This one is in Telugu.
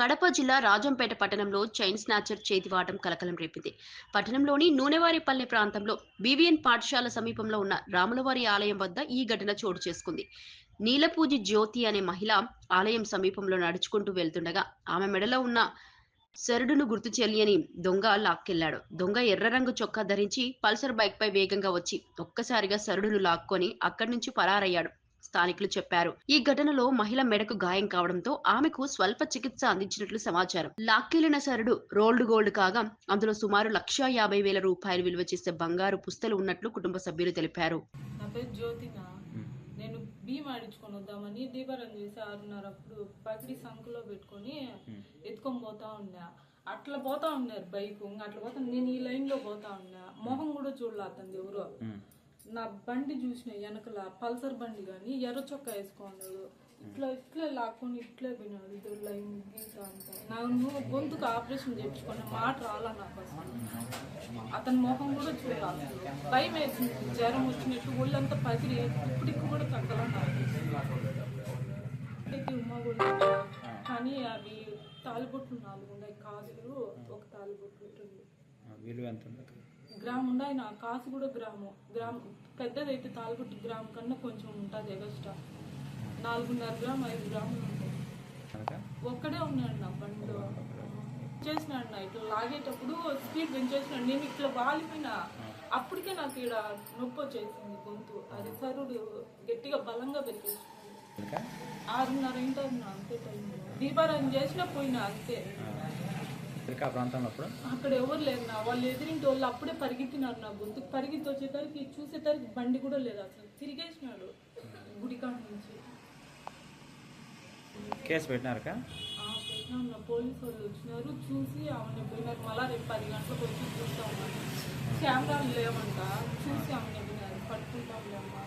కడప జిల్లా రాజంపేట పట్టణంలో చైన్ స్నాచర్ చేతివాటం కలకలం రేపింది. పట్టణంలోని నూనెవారిపల్లె ప్రాంతంలో బీవీఎన్ పాఠశాల సమీపంలో ఉన్న రాములవారి ఆలయం వద్ద ఈ ఘటన చోటు చేసుకుంది. నీలపూజి జ్యోతి అనే మహిళ ఆలయం సమీపంలో నడుచుకుంటూ వెళ్తుండగా ఆమె మెడలో ఉన్న సరుడును గుర్తు తెలియని దొంగ లాక్కెళ్లాడు. దొంగ ఎర్ర రంగు చొక్కా ధరించి పల్సర్ బైక్ పై వేగంగా వచ్చి ఒక్కసారిగా సరుడును లాక్కొని అక్కడి నుంచి పరారయ్యాడు. స్థానికులు చెప్పారు. ఈ ఘటనలో మహిళ మెడకు గాయం కావడంతో ఆమెకు స్వల్ప చికిత్స అందించినట్లు సమాచారం. లాక్కెళ్లిన సరుడు రోల్డ్ గోల్డ్ కాగా అందులో సుమారు ₹1,50,000 విలువ చేసే బంగారు పుస్తలు ఉన్నట్లు కుటుంబ సభ్యులు తెలిపారు. నా పేరు జ్యోతిన. నేను బియ్యం ఆడించుకొని వద్దామని దీపారం చేసి 6:30 అప్పుడు పగిడి సంఖలో పెట్టుకొని ఎత్తుకొని పోతా ఉన్నా. అట్లా పోతా ఉన్నారు బైక్. అట్లా పోతా నేను ఈ లైన్ లో పోతా ఉన్నా. మొహం కూడా చూడలేదండి ఎవరో. నా బండి చూసిన వెనకల పల్సర్ బండి కానీ ఎర్ర చొక్కా వేసుకున్నాడు. ఇట్లా లాక్కొని ఇట్లే పోయినాడు. ఇది లైన్ గీత అంతా నాకు గొంతుకు ఆపరేషన్ చేయించుకున్న మాట రాలా నాకు అసలు. అతని మొహం కూడా చూడాలి. భయం వేసింది. జ్వరం వచ్చినట్టు ఒళ్ళంతా పగిలి ఇప్పటికి కూడా తగ్గల నాకు. ఉమ్మ కూడా కానీ అవి తాలిబొట్లు 4 ఉన్నాయి. కాసులు ఒక తాలిబొట్లు ఉంటుంది. గ్రామ్ ఉన్నాయి. నా కాసు కూడా గ్రామ్ పెద్దదైతే తాలిబొట్టు గ్రామ్ కన్నా కొంచెం ఉంటుంది ఎగస్ట్రా. 4.5 గ్రామ్ 5 గ్రాములు ఉంటాయి. ఒక్కడే ఉన్నాడు నా బండిలో. చేసినాడు నా ఇట్లా లాగేటప్పుడు స్పీడ్ పెంచేసినాడు. నేను ఇట్లా వాలిపోయినా అప్పటికే నాకు ఇక్కడ నొప్పి వచ్చేసింది గొంతు. అది సరుడు గట్టిగా బలంగా పెట్టేసింది. 6:30 ఉంటుంది నా అంతే టైం. దీపారాధన చేసినా పోయినా అంతే. అక్కడ ఎవరు లేరు నా. వాళ్ళు ఎదిరింటి వాళ్ళు అప్పుడే పరిగెత్తినారు. నా గొంతుకు పరిగెత్తి వచ్చేసరికి చూసేసరికి బండి కూడా లేదు అసలు. తిరిగేసినాడు గుడికాడ నుంచి. కేసు పెట్టినారు. పెట్టినా పోలీసు వాళ్ళు వచ్చినారు. చూసి ఆమెను పోయినారు. మళ్ళా రేపు 10 గంటలకు వచ్చి చూస్తామని. కెమెరాలు లేవంట. చూసి ఆమెను పోయినారు. పట్టుకుంటాం లేమ్మా.